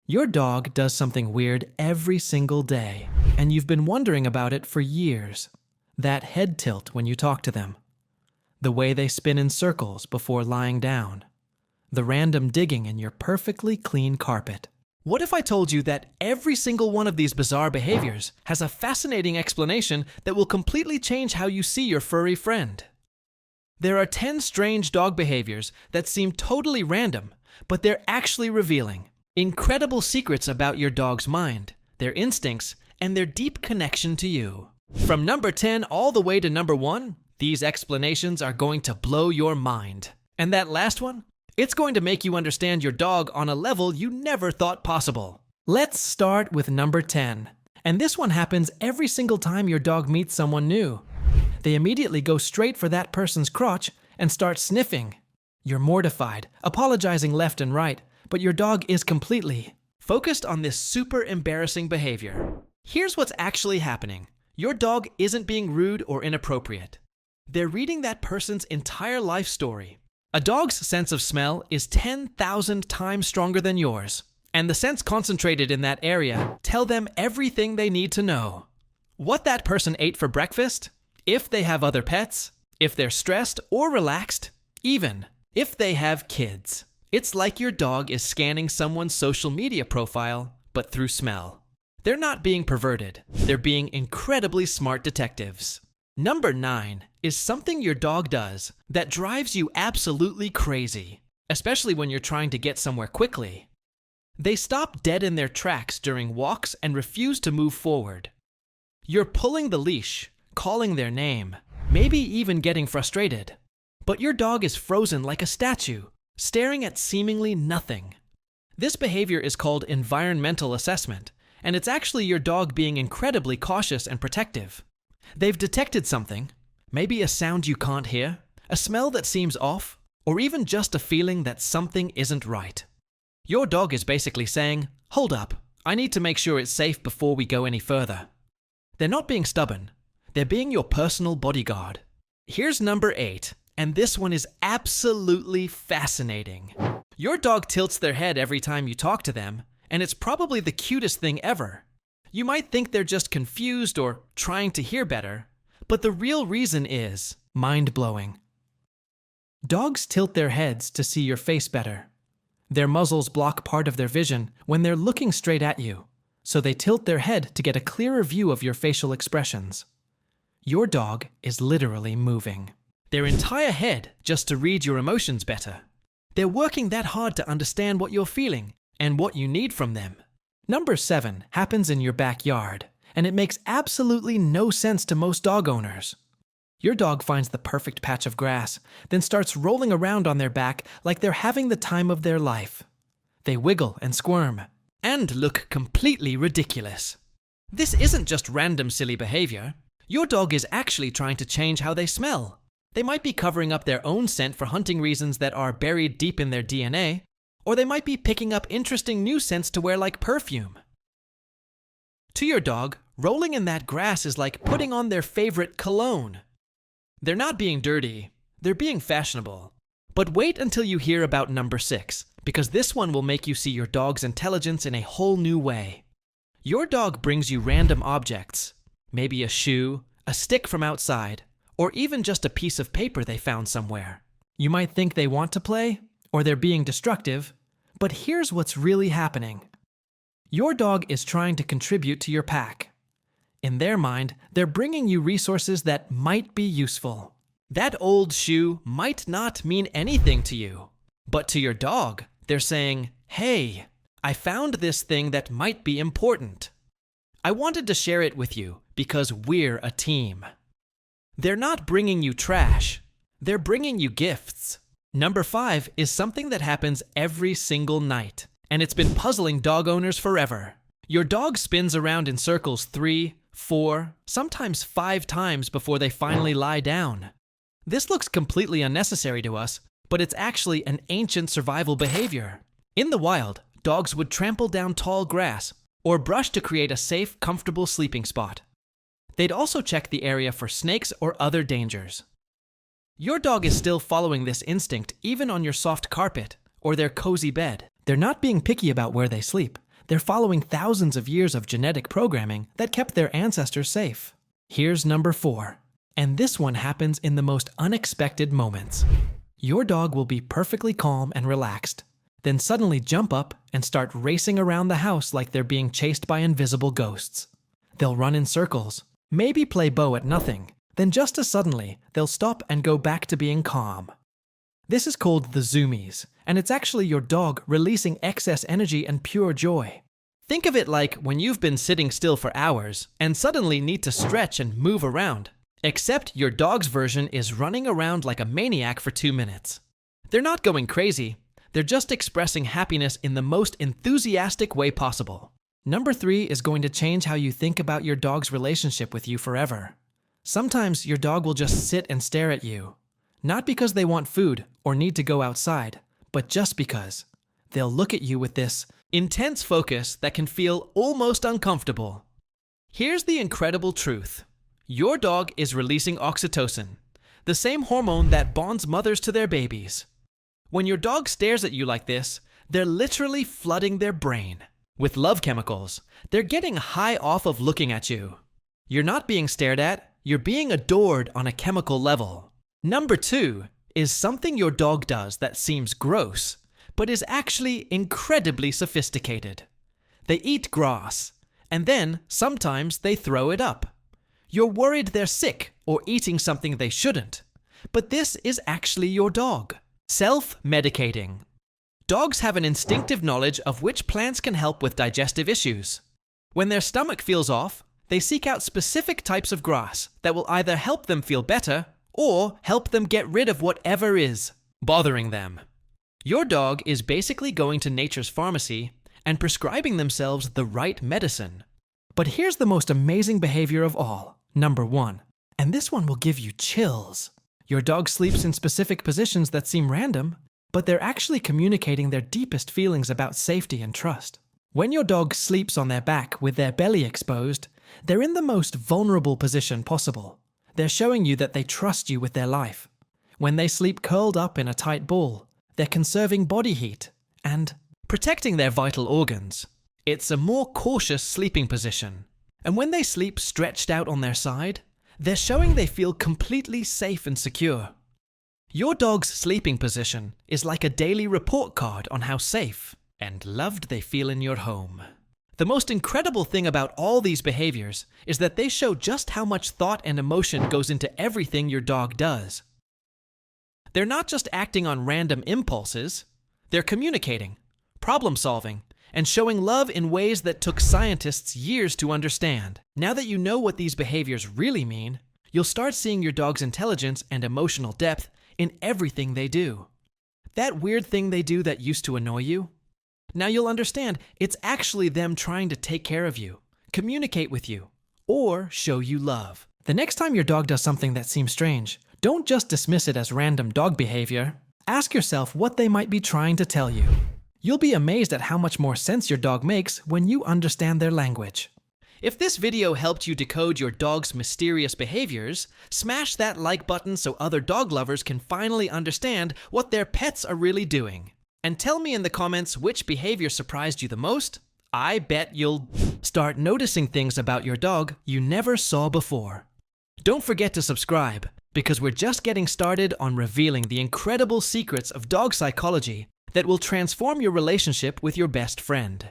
Your dog does something weird every single day, and you've been wondering about it for years. That head tilt when you talk to them. The way they spin in circles before lying down. The random digging in your perfectly clean carpet. What if I told you that every single one of these bizarre behaviors has a fascinating explanation that will completely change how you see your furry friend? There are 10 strange dog behaviors that seem totally random, but they're actually revealing incredible secrets about your dog's mind, their instincts, and their deep connection to you. From number 10 all the way to number 1, these explanations are going to blow your mind. And that last one? It's going to make you understand your dog on a level you never thought possible. Let's start with number 10. And this one happens every single time your dog meets someone new. They immediately go straight for that person's crotch and start sniffing. You're mortified, apologizing left and right, but your dog is completely focused on this super embarrassing behavior. Here's what's actually happening. Your dog isn't being rude or inappropriate. They're reading that person's entire life story. A dog's sense of smell is 10,000 times stronger than yours, and the scents concentrated in that area tell them everything they need to know. What that person ate for breakfast, if they have other pets, if they're stressed or relaxed, even if they have kids. It's like your dog is scanning someone's social media profile, but through smell. They're not being perverted. They're being incredibly smart detectives. Number 9 is something your dog does that drives you absolutely crazy, especially when you're trying to get somewhere quickly. They stop dead in their tracks during walks and refuse to move forward. You're pulling the leash, calling their name, maybe even getting frustrated. But your dog is frozen like a statue, staring at seemingly nothing. This behavior is called environmental assessment, and it's actually your dog being incredibly cautious and protective. They've detected something, maybe a sound you can't hear, a smell that seems off, or even just a feeling that something isn't right. Your dog is basically saying, "Hold up, I need to make sure it's safe before we go any further." They're not being stubborn, they're being your personal bodyguard. Here's number 8, and this one is absolutely fascinating. Your dog tilts their head every time you talk to them, and it's probably the cutest thing ever. You might think they're just confused or trying to hear better, but the real reason is mind-blowing. Dogs tilt their heads to see your face better. Their muzzles block part of their vision when they're looking straight at you, so they tilt their head to get a clearer view of your facial expressions. Your dog is literally moving their entire head just to read your emotions better. They're working that hard to understand what you're feeling and what you need from them. Number 7 happens in your backyard, and it makes absolutely no sense to most dog owners. Your dog finds the perfect patch of grass, then starts rolling around on their back like they're having the time of their life. They wiggle and squirm, and look completely ridiculous. This isn't just random silly behavior. Your dog is actually trying to change how they smell. They might be covering up their own scent for hunting reasons that are buried deep in their DNA, or they might be picking up interesting new scents to wear like perfume. To your dog, rolling in that grass is like putting on their favorite cologne. They're not being dirty, they're being fashionable. But wait until you hear about number 6, because this one will make you see your dog's intelligence in a whole new way. Your dog brings you random objects, maybe a shoe, a stick from outside, or even just a piece of paper they found somewhere. You might think they want to play, or they're being destructive, but here's what's really happening. Your dog is trying to contribute to your pack. In their mind, they're bringing you resources that might be useful. That old shoe might not mean anything to you, but to your dog, they're saying, "Hey, I found this thing that might be important. I wanted to share it with you because we're a team." They're not bringing you trash, they're bringing you gifts. Number 5 is something that happens every single night, and it's been puzzling dog owners forever. Your dog spins around in circles 3, 4, sometimes 5 times before they finally lie down. This looks completely unnecessary to us, but it's actually an ancient survival behavior. In the wild, dogs would trample down tall grass or brush to create a safe, comfortable sleeping spot. They'd also check the area for snakes or other dangers. Your dog is still following this instinct even on your soft carpet or their cozy bed. They're not being picky about where they sleep. They're following thousands of years of genetic programming that kept their ancestors safe. Here's number 4. And this one happens in the most unexpected moments. Your dog will be perfectly calm and relaxed, then suddenly jump up and start racing around the house like they're being chased by invisible ghosts. They'll run in circles, maybe play bow at nothing, then just as suddenly, they'll stop and go back to being calm. This is called the zoomies, and it's actually your dog releasing excess energy and pure joy. Think of it like when you've been sitting still for hours and suddenly need to stretch and move around. Except your dog's version is running around like a maniac for 2 minutes. They're not going crazy, they're just expressing happiness in the most enthusiastic way possible. Number 3 is going to change how you think about your dog's relationship with you forever. Sometimes your dog will just sit and stare at you. Not because they want food or need to go outside, but just because. They'll look at you with this intense focus that can feel almost uncomfortable. Here's the incredible truth. Your dog is releasing oxytocin, the same hormone that bonds mothers to their babies. When your dog stares at you like this, they're literally flooding their brain with love chemicals. They're getting high off of looking at you. You're not being stared at, you're being adored on a chemical level. Number 2 is something your dog does that seems gross, but is actually incredibly sophisticated. They eat grass, and then sometimes they throw it up. You're worried they're sick or eating something they shouldn't, but this is actually your dog. Self-medicating. Dogs have an instinctive knowledge of which plants can help with digestive issues. When their stomach feels off, they seek out specific types of grass that will either help them feel better or help them get rid of whatever is bothering them. Your dog is basically going to nature's pharmacy and prescribing themselves the right medicine. But here's the most amazing behavior of all. Number 1. And this one will give you chills. Your dog sleeps in specific positions that seem random, but they're actually communicating their deepest feelings about safety and trust. When your dog sleeps on their back with their belly exposed, they're in the most vulnerable position possible. They're showing you that they trust you with their life. When they sleep curled up in a tight ball, they're conserving body heat and protecting their vital organs. It's a more cautious sleeping position. And when they sleep stretched out on their side, they're showing they feel completely safe and secure. Your dog's sleeping position is like a daily report card on how safe and loved they feel in your home. The most incredible thing about all these behaviors is that they show just how much thought and emotion goes into everything your dog does. They're not just acting on random impulses, they're communicating, problem solving, and showing love in ways that took scientists years to understand. Now that you know what these behaviors really mean, you'll start seeing your dog's intelligence and emotional depth in everything they do. That weird thing they do that used to annoy you? Now you'll understand it's actually them trying to take care of you, communicate with you, or show you love. The next time your dog does something that seems strange, don't just dismiss it as random dog behavior. Ask yourself what they might be trying to tell you. You'll be amazed at how much more sense your dog makes when you understand their language. If this video helped you decode your dog's mysterious behaviors, smash that like button so other dog lovers can finally understand what their pets are really doing. And tell me in the comments which behavior surprised you the most. I bet you'll start noticing things about your dog you never saw before. Don't forget to subscribe, because we're just getting started on revealing the incredible secrets of dog psychology that will transform your relationship with your best friend.